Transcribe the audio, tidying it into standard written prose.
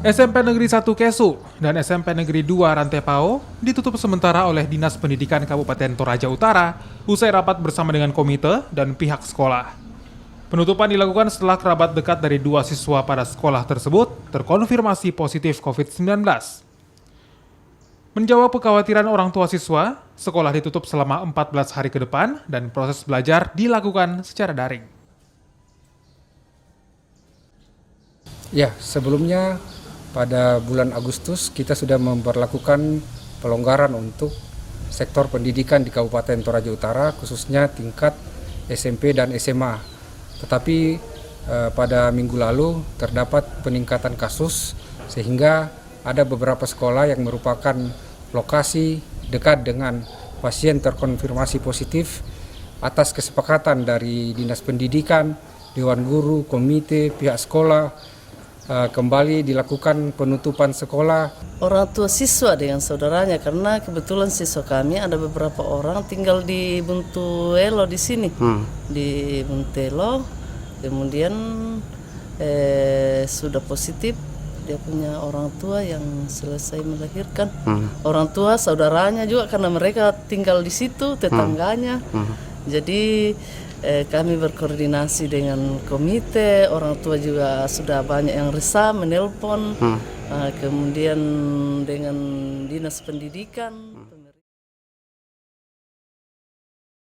SMP Negeri 1 Kesu dan SMP Negeri 2 Rantepao ditutup sementara oleh Dinas Pendidikan Kabupaten Toraja Utara usai rapat bersama dengan komite dan pihak sekolah. Penutupan dilakukan setelah kerabat dekat dari dua siswa pada sekolah tersebut terkonfirmasi positif COVID-19. Menjawab kekhawatiran orang tua siswa, sekolah ditutup selama 14 hari ke depan dan proses belajar dilakukan secara daring. Ya, sebelumnya pada bulan Agustus kita sudah memperlakukan pelonggaran untuk sektor pendidikan di Kabupaten Toraja Utara, khususnya tingkat SMP dan SMA. Tetapi pada minggu lalu terdapat peningkatan kasus sehingga ada beberapa sekolah yang merupakan lokasi dekat dengan pasien terkonfirmasi positif. Atas kesepakatan dari Dinas Pendidikan, Dewan Guru, komite, pihak sekolah, kembali dilakukan penutupan sekolah. Orang tua siswa dengan saudaranya, karena kebetulan siswa kami ada beberapa orang tinggal di Buntuelo di sini, di Buntuelo, kemudian sudah positif. Dia punya orang tua yang selesai melahirkan. Orang tua saudaranya juga karena mereka tinggal di situ, tetangganya. Jadi kami berkoordinasi dengan komite, orang tua juga sudah banyak yang resah menelpon, kemudian dengan Dinas Pendidikan.